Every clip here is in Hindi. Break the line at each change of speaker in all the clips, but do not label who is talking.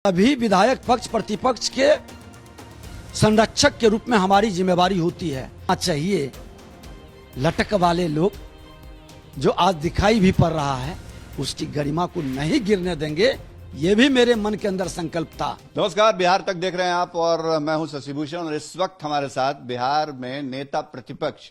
अभी विधायक पक्ष प्रतिपक्ष के संरक्षक के रूप में हमारी जिम्मेवारी होती है। चाहिए लटक वाले लोग जो आज दिखाई भी पड़ रहा है उसकी गरिमा को नहीं गिरने देंगे, ये भी मेरे मन के अंदर संकल्प था।
नमस्कार, बिहार तक देख रहे हैं आप और मैं हूं शशिभूषण और इस वक्त हमारे साथ बिहार में नेता प्रतिपक्ष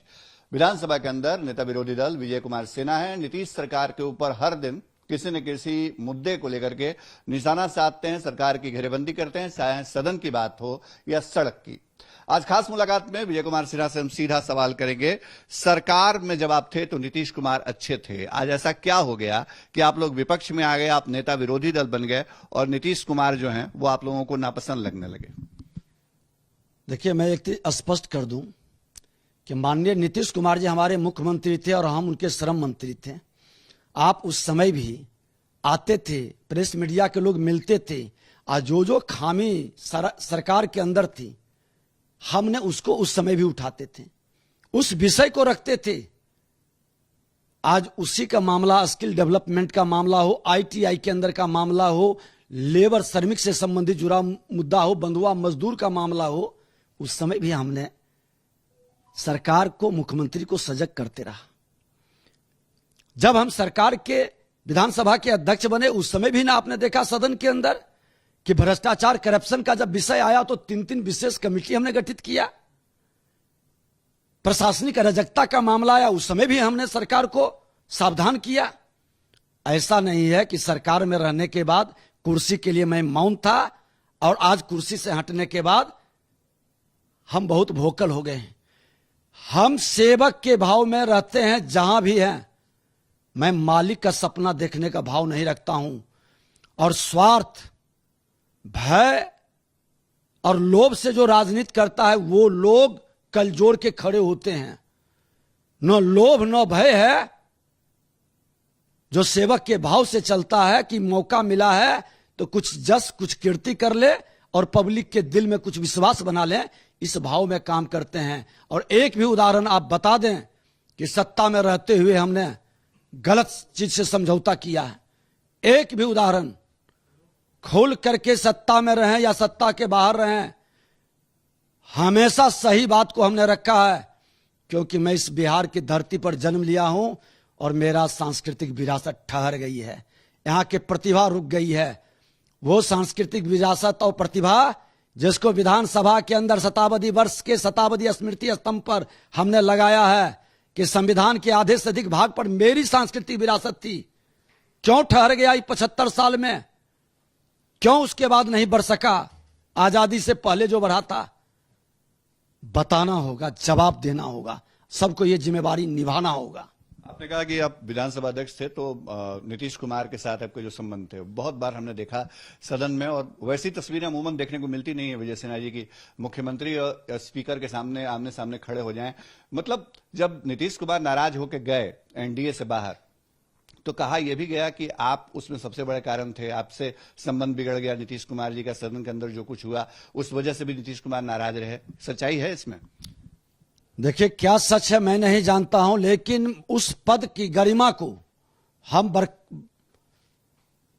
विधानसभा के अंदर नेता विरोधी दल विजय कुमार सिन्हा है। नीतीश सरकार के ऊपर हर दिन किसी न किसी मुद्दे को लेकर के निशाना साधते हैं, सरकार की घेरेबंदी करते हैं, चाहे सदन की बात हो या सड़क की। आज खास मुलाकात में विजय कुमार सिन्हा से हम सीधा सवाल करेंगे, सरकार में जब आप थे तो नीतीश कुमार अच्छे थे, आज ऐसा क्या हो गया कि आप लोग विपक्ष में आ गए, आप नेता विरोधी दल बन गए और नीतीश कुमार जो हैं वो आप लोगों को नापसंद लगने लगे?
देखिए, मैं एक चीज स्पष्ट कर दूं कि माननीय नीतीश कुमार जी हमारे मुख्यमंत्री थे और हम उनके श्रम मंत्री थे। आप उस समय भी आते थे, प्रेस मीडिया के लोग मिलते थे और जो खामी सरकार के अंदर थी हमने उसको उस समय भी उठाते थे, उस विषय को रखते थे। आज उसी का मामला, स्किल डेवलपमेंट का मामला हो, आईटीआई के अंदर का मामला हो, लेबर श्रमिक से संबंधित जुड़ा मुद्दा हो, बंधुआ मजदूर का मामला हो, उस समय भी हमने सरकार को, मुख्यमंत्री को सजग करते रहा। जब हम सरकार के विधानसभा के अध्यक्ष बने उस समय भी ना आपने देखा सदन के अंदर कि भ्रष्टाचार करप्शन का जब विषय आया तो 3 विशेष कमेटी हमने गठित किया। प्रशासनिक अराजकता का मामला आया उस समय भी हमने सरकार को सावधान किया। ऐसा नहीं है कि सरकार में रहने के बाद कुर्सी के लिए मैं मौन था और आज कुर्सी से हटने के बाद हम बहुत वोकल हो गए हैं। हम सेवक के भाव में रहते हैं जहां भी हैं। मैं मालिक का सपना देखने का भाव नहीं रखता हूं और स्वार्थ, भय और लोभ से जो राजनीति करता है वो लोग कल जोड़ के खड़े होते हैं। न लोभ न भय है, जो सेवक के भाव से चलता है कि मौका मिला है तो कुछ जस कुछ कीर्ति कर ले और पब्लिक के दिल में कुछ विश्वास बना ले, इस भाव में काम करते हैं। और एक भी उदाहरण आप बता दें कि सत्ता में रहते हुए हमने गलत चीज से समझौता किया है? एक भी उदाहरण खोल करके सत्ता में रहें या सत्ता के बाहर रहें, हमेशा सही बात को हमने रखा है, क्योंकि मैं इस बिहार की धरती पर जन्म लिया हूं और मेरा सांस्कृतिक विरासत ठहर गई है, यहां की प्रतिभा रुक गई है। वो सांस्कृतिक विरासत और प्रतिभा जिसको विधानसभा के अंदर शताब्दी वर्ष के शताब्दी स्मृति स्तंभ पर हमने लगाया है कि संविधान के आधे से अधिक भाग पर मेरी सांस्कृतिक विरासत थी, क्यों ठहर गया 75 साल में? क्यों उसके बाद नहीं बढ़ सका? आजादी से पहले जो बढ़ा था, बताना होगा, जवाब देना होगा, सबको ये जिम्मेवारी निभाना होगा।
आपने कहा कि आप विधानसभा अध्यक्ष थे तो नीतीश कुमार के साथ आपके जो संबंध थे बहुत बार हमने देखा सदन में, और वैसी तस्वीरें अमूमन देखने को मिलती नहीं है विजय सिन्हा जी की, मुख्यमंत्री और स्पीकर के सामने आमने सामने खड़े हो जाएं। मतलब जब नीतीश कुमार नाराज होकर गए एनडीए से बाहर तो कहा यह भी गया कि आप उसमें सबसे बड़े कारण थे, आपसे संबंध बिगड़ गया नीतीश कुमार जी का, सदन के अंदर जो कुछ हुआ उस वजह से भी नीतीश कुमार नाराज रहे। सच्चाई है इसमें?
देखिए, क्या सच है मैं नहीं जानता हूं, लेकिन उस पद की गरिमा को हम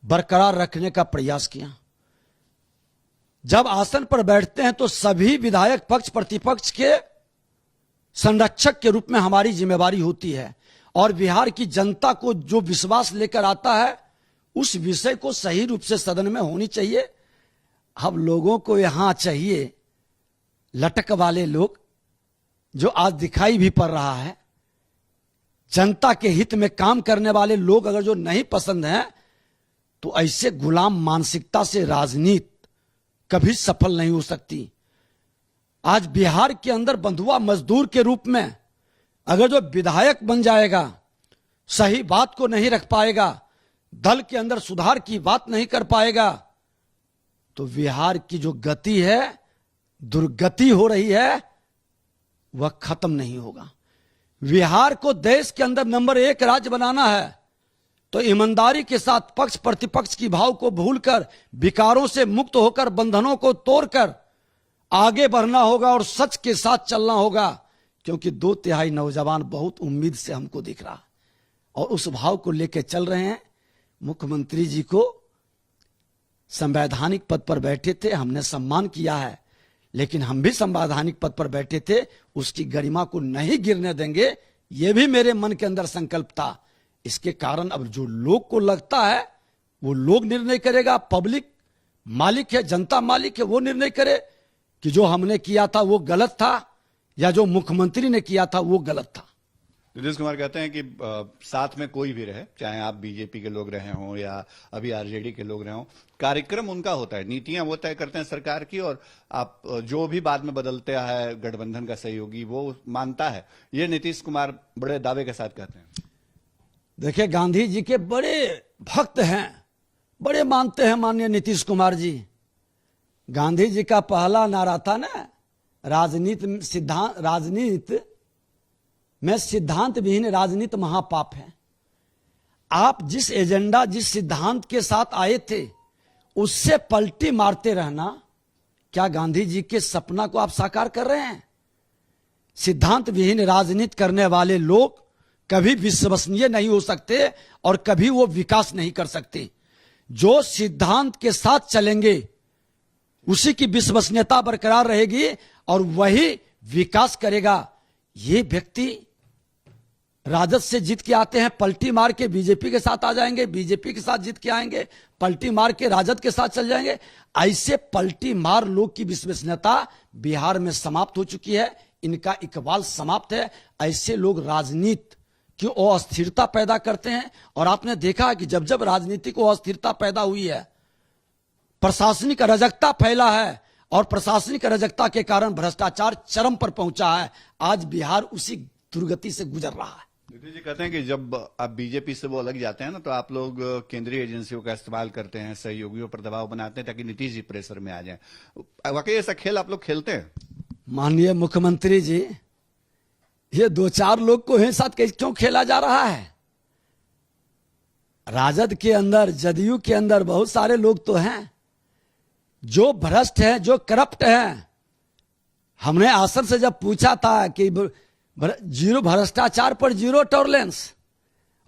बरकरार रखने का प्रयास किया। जब आसन पर बैठते हैं तो सभी विधायक पक्ष प्रतिपक्ष के संरक्षक के रूप में हमारी जिम्मेवारी होती है और बिहार की जनता को जो विश्वास लेकर आता है उस विषय को सही रूप से सदन में होनी चाहिए। हम लोगों को यहां चाहिए लटक वाले लोग जो आज दिखाई भी पड़ रहा है, जनता के हित में काम करने वाले लोग अगर जो नहीं पसंद हैं तो ऐसे गुलाम मानसिकता से राजनीति कभी सफल नहीं हो सकती। आज बिहार के अंदर बंधुआ मजदूर के रूप में अगर जो विधायक बन जाएगा, सही बात को नहीं रख पाएगा, दल के अंदर सुधार की बात नहीं कर पाएगा, तो बिहार की जो गति है, दुर्गति हो रही है, वह खत्म नहीं होगा। बिहार को देश के अंदर नंबर 1 राज्य बनाना है तो ईमानदारी के साथ पक्ष प्रतिपक्ष की भाव को भूलकर, विकारों से मुक्त होकर, बंधनों को तोड़कर आगे बढ़ना होगा और सच के साथ चलना होगा, क्योंकि 2/3 नौजवान बहुत उम्मीद से हमको दिख रहा और उस भाव को लेकर चल रहे हैं। मुख्यमंत्री जी को संवैधानिक पद पर बैठे थे, हमने सम्मान किया है, लेकिन हम भी संवैधानिक पद पर बैठे थे, उसकी गरिमा को नहीं गिरने देंगे, यह भी मेरे मन के अंदर संकल्प था। इसके कारण अब जो लोग को लगता है वो लोग निर्णय करेगा, पब्लिक मालिक है, जनता मालिक है, वो निर्णय करे कि जो हमने किया था वो गलत था या जो मुख्यमंत्री ने किया था वो गलत था।
नीतीश कुमार कहते हैं कि साथ में कोई भी रहे, चाहे आप बीजेपी के लोग रहे हों या अभी आरजेडी के लोग रहे हों, कार्यक्रम उनका होता है, नीतियां वो तय करते हैं सरकार की, और आप जो भी बाद में बदलते है गठबंधन का सहयोगी वो मानता है। ये नीतीश कुमार बड़े दावे के साथ कहते हैं।
देखिए, गांधी जी के बड़े भक्त हैं, बड़े मानते हैं माननीय नीतीश कुमार जी। गांधी जी का पहला नारा था ना, राजनीति में सिद्धांत विहीन राजनीति महापाप है। आप जिस एजेंडा, जिस सिद्धांत के साथ आए थे, उससे पलटी मारते रहना, क्या गांधी जी के सपना को आप साकार कर रहे हैं? सिद्धांत विहीन राजनीति करने वाले लोग कभी विश्वसनीय नहीं हो सकते और कभी वो विकास नहीं कर सकते। जो सिद्धांत के साथ चलेंगे उसी की विश्वसनीयता बरकरार रहेगी और वही विकास करेगा। ये व्यक्ति राजद से जीत के आते हैं, पलटी मार के बीजेपी के साथ आ जाएंगे, बीजेपी के साथ जीत के आएंगे, पलटी मार के राजद के साथ चल जाएंगे। ऐसे पलटी मार लोग की विश्वसनीयता बिहार में समाप्त हो चुकी है, इनका इकबाल समाप्त है। ऐसे लोग राजनीति की अस्थिरता पैदा करते हैं, और आपने देखा कि जब जब राजनीति को अस्थिरता पैदा हुई है, प्रशासनिक अराजकता फैला है, और प्रशासनिक अराजकता के कारण भ्रष्टाचार चरम पर पहुंचा है। आज बिहार उसी दुर्गति से गुजर रहा है।
नीतीश जी कहते हैं कि जब आप बीजेपी से वो अलग जाते हैं ना, तो आप लोग केंद्रीय एजेंसियों का इस्तेमाल करते हैं, सहयोगियों पर दबाव बनाते हैं ताकि नीतीश जी प्रेशर में आ जाएं। वाकई ऐसा खेल आप लोग खेलते हैं?
माननीय मुख्यमंत्री जी, ये दो चार लोग को एक साथ क्यों खेला जा रहा है? राजद के अंदर, जदयू के अंदर बहुत सारे लोग तो हैं जो भ्रष्ट हैं, जो करप्ट हैं। हमने आसन से जब पूछा था कि जीरो भ्रष्टाचार पर जीरो टॉलरेंस,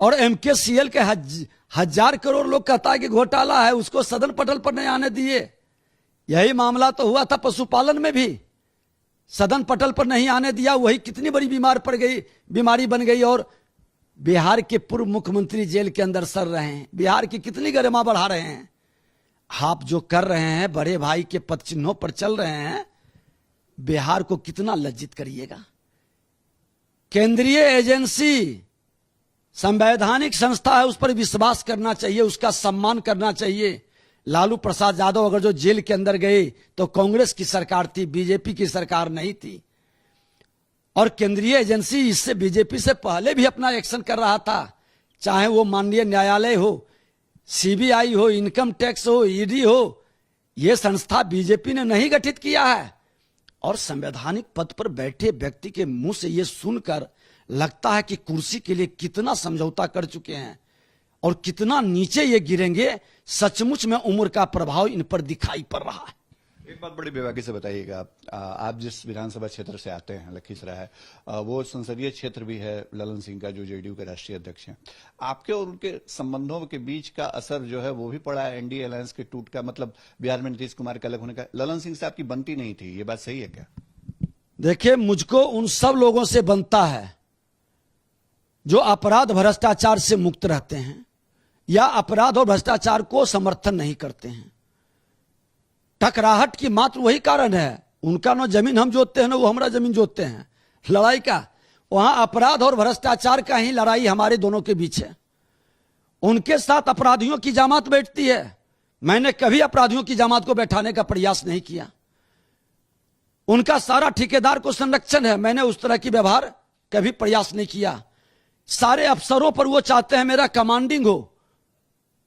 और एमकेसीएल के 1000 करोड़ लोग कहता है कि घोटाला है, उसको सदन पटल पर नहीं आने दिए। यही मामला तो हुआ था पशुपालन में भी, सदन पटल पर नहीं आने दिया, वही कितनी बड़ी बीमारी बन गई, और बिहार के पूर्व मुख्यमंत्री जेल के अंदर सड़ रहे हैं। बिहार की कितनी गरिमा बढ़ा रहे हैं। आप जो कर रहे हैं, बड़े भाई के पद चिन्हों पर चल रहे हैं, बिहार को कितना लज्जित करिएगा। केंद्रीय एजेंसी संवैधानिक संस्था है, उस पर विश्वास करना चाहिए, उसका सम्मान करना चाहिए। लालू प्रसाद यादव अगर जो जेल के अंदर गए तो कांग्रेस की सरकार थी, बीजेपी की सरकार नहीं थी। और केंद्रीय एजेंसी इससे बीजेपी से पहले भी अपना एक्शन कर रहा था, चाहे वो माननीय न्यायालय हो, सीबीआई हो, इनकम टैक्स हो, ईडी हो। यह संस्था बीजेपी ने नहीं गठित किया है। और संवैधानिक पद पर बैठे व्यक्ति के मुंह से यह सुनकर लगता है कि कुर्सी के लिए कितना समझौता कर चुके हैं और कितना नीचे ये गिरेंगे। सचमुच में उम्र का प्रभाव इन पर दिखाई पड़ रहा है।
एक बात बड़ी बेबाकी से बताइएगा, आप जिस विधानसभा क्षेत्र से आते हैं, लखीसराय है, वो संसदीय क्षेत्र भी है ललन सिंह का, जो जेडीयू के राष्ट्रीय अध्यक्ष हैं। आपके और उनके संबंधों के बीच का असर जो है वो भी पड़ा है एनडीए अलायंस के टूट का, मतलब बिहार में नीतीश कुमार के अलग होने का। ललन सिंह से आपकी बनती नहीं थी, ये बात सही है क्या?
देखिए, मुझको उन सब लोगों से बनता है जो अपराध भ्रष्टाचार से मुक्त रहते हैं या अपराध और भ्रष्टाचार को समर्थन नहीं करते हैं। टकराहट की मात्र वही कारण है, उनका ना जमीन हम जोतते हैं ना वो हमारा जमीन जोतते हैं। लड़ाई का वहां अपराध और भ्रष्टाचार का ही लड़ाई हमारे दोनों के बीच है। उनके साथ अपराधियों की जमात बैठती है, मैंने कभी अपराधियों की जमात को बैठाने का प्रयास नहीं किया। उनका सारा ठेकेदार को संरक्षण है, मैंने उस तरह की व्यवहार कभी प्रयास नहीं किया। सारे अफसरों पर वो चाहते हैं मेरा कमांडिंग हो,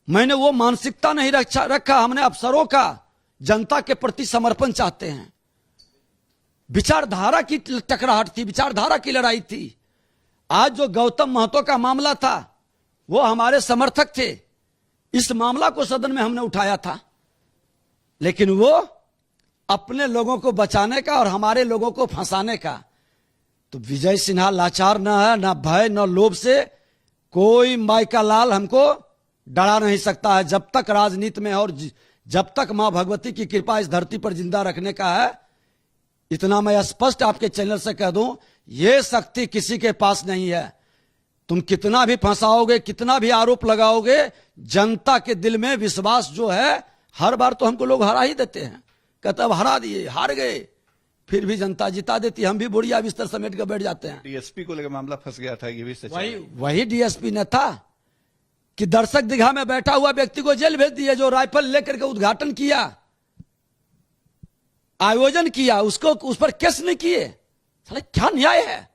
मैंने वो मानसिकता नहीं रखा। हमने अफसरों का जनता के प्रति समर्पण चाहते हैं। विचारधारा की टकराहट थी, विचारधारा की लड़ाई थी। आज जो गौतम महतो का मामला था वो हमारे समर्थक थे, इस मामला को सदन में हमने उठाया था, लेकिन वो अपने लोगों को बचाने का और हमारे लोगों को फंसाने का। तो विजय सिन्हा लाचार न है, न भय न लोभ से कोई माई का लाल हमको डरा नहीं सकता है। जब तक राजनीति में और जब तक मां भगवती की कृपा इस धरती पर जिंदा रखने का है, इतना मैं स्पष्ट आपके चैनल से कह दूं, यह शक्ति किसी के पास नहीं है। तुम कितना भी फंसाओगे, कितना भी आरोप लगाओगे, जनता के दिल में विश्वास जो है, हर बार तो हमको लोग हरा ही देते हैं, कहते अब हरा दिए, हार गए, फिर भी जनता जिता देती है, हम भी बुढ़िया बिस्तर समेट कर बैठ जाते हैं।
डीएसपी को लेकर मामला फंस गया था, ये भी सच है।
वही डीएसपी ने था कि दर्शक दीघा में बैठा हुआ व्यक्ति को जेल भेज दिया, जो राइफल लेकर के उद्घाटन किया, आयोजन किया, उसको उस पर केस नहीं किए। साले क्या न्याय है,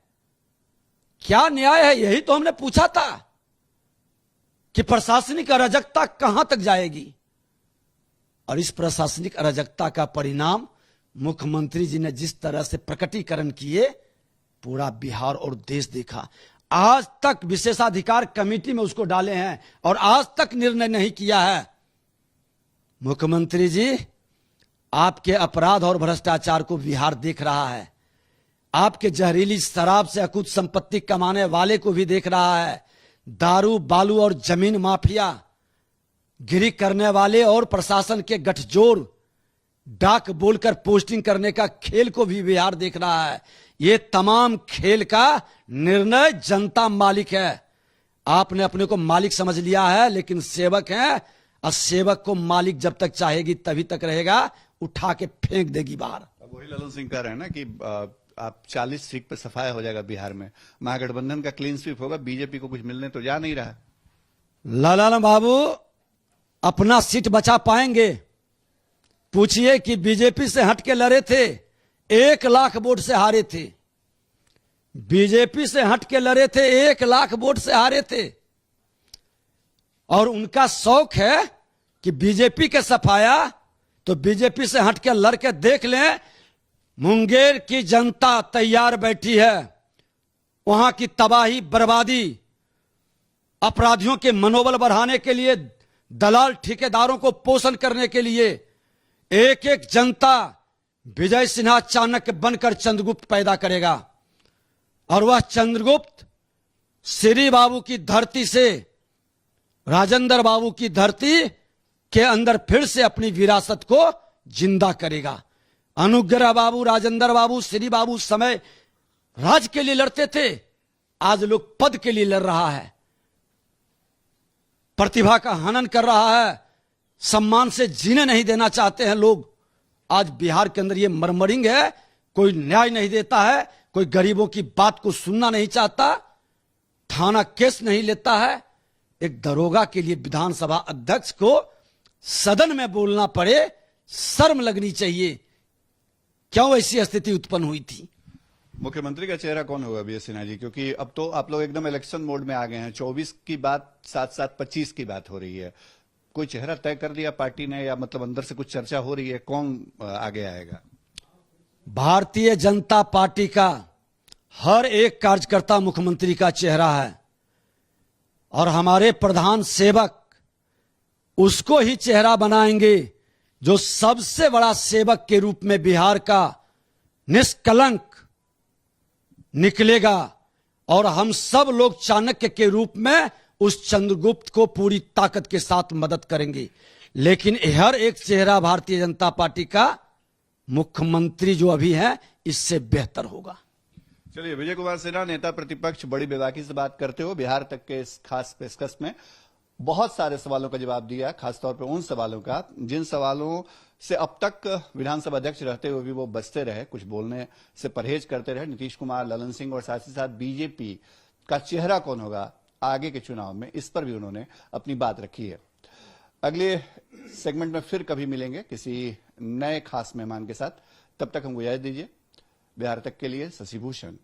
क्या न्याय है? यही तो हमने पूछा था कि प्रशासनिक अराजकता कहां तक जाएगी, और इस प्रशासनिक अराजकता का परिणाम मुख्यमंत्री जी ने जिस तरह से प्रकटीकरण किए, पूरा बिहार और देश देखा। आज तक विशेषाधिकार कमेटी में उसको डाले हैं और आज तक निर्णय नहीं किया है। मुख्यमंत्री जी, आपके अपराध और भ्रष्टाचार को बिहार देख रहा है, आपके जहरीली शराब से अकुत संपत्ति कमाने वाले को भी देख रहा है, दारू, बालू और जमीन माफिया गिरी करने वाले और प्रशासन के गठजोड़ डाक बोलकर पोस्टिंग करने का खेल को भी बिहार देख रहा है। ये तमाम खेल का निर्णय जनता मालिक है। आपने अपने को मालिक समझ लिया है, लेकिन सेवक हैं, और सेवक को मालिक जब तक चाहेगी तभी तक रहेगा, उठा के फेंक देगी बाहर।
वही ललन सिंह कह रहे हैं ना कि आप 40 सीट पर सफाया हो जाएगा बिहार में, महागठबंधन का क्लीन स्वीप होगा, बीजेपी को कुछ मिलने तो जा नहीं रहा।
ललन बाबू अपना सीट बचा पाएंगे? पूछिए कि बीजेपी से हट के लड़े थे, 1 लाख वोट से हारे थे। बीजेपी से हट के लड़े थे, 1 लाख वोट से हारे थे, और उनका शौक है कि बीजेपी के सफाया, तो बीजेपी से हट के लड़ के देख लें। मुंगेर की जनता तैयार बैठी है, वहां की तबाही, बर्बादी, अपराधियों के मनोबल बढ़ाने के लिए, दलाल ठेकेदारों को पोषण करने के लिए एक एक जनता विजय सिन्हा चाणक्य बनकर चंद्रगुप्त पैदा करेगा, और वह चंद्रगुप्त श्री बाबू की धरती से, राजेंद्र बाबू की धरती के अंदर फिर से अपनी विरासत को जिंदा करेगा। अनुग्रह बाबू, राजेंद्र बाबू, श्री बाबू समय राज के लिए लड़ते थे, आज लोग पद के लिए लड़ रहा है, प्रतिभा का हनन कर रहा है, सम्मान से जीने नहीं देना चाहते हैं लोग। आज बिहार के अंदर ये मरमरिंग है, कोई न्याय नहीं देता है, कोई गरीबों की बात को सुनना नहीं चाहता, थाना केस नहीं लेता है। एक दरोगा के लिए विधानसभा अध्यक्ष को सदन में बोलना पड़े, शर्म लगनी चाहिए। क्यों ऐसी स्थिति उत्पन्न हुई थी?
मुख्यमंत्री का चेहरा कौन होगा बी एस सिन्हा जी? क्योंकि अब तो आप लोग एकदम इलेक्शन मोड में आ गए हैं, 24 की बात साथ साथ 25 की बात हो रही है। कोई चेहरा तय कर दिया पार्टी ने, या मतलब अंदर से कुछ चर्चा हो रही है, कौन आगे आएगा?
भारतीय जनता पार्टी का हर एक कार्यकर्ता मुख्यमंत्री का चेहरा है, और हमारे प्रधान सेवक उसको ही चेहरा बनाएंगे जो सबसे बड़ा सेवक के रूप में बिहार का निष्कलंक निकलेगा, और हम सब लोग चाणक्य के रूप में उस चंद्रगुप्त को पूरी ताकत के साथ मदद करेंगे। लेकिन हर एक चेहरा भारतीय जनता पार्टी का मुख्यमंत्री जो अभी है, इससे बेहतर होगा।
चलिए, विजय कुमार सिन्हा नेता प्रतिपक्ष बड़ी बेबाकी से बात करते हो बिहार तक के इस खास पेशकश में बहुत सारे सवालों का जवाब दिया, खासतौर पर उन सवालों का जिन सवालों से अब तक विधानसभा अध्यक्ष रहते हुए भी वो बचते रहे, कुछ बोलने से परहेज करते रहे। नीतीश कुमार, ललन सिंह और साथ ही साथ बीजेपी का चेहरा कौन होगा आगे के चुनाव में, इस पर भी उन्होंने अपनी बात रखी है। अगले सेगमेंट में फिर कभी मिलेंगे किसी नए खास मेहमान के साथ, तब तक हमको इजाजत दीजिए। बिहार तक के लिए शशि भूषण।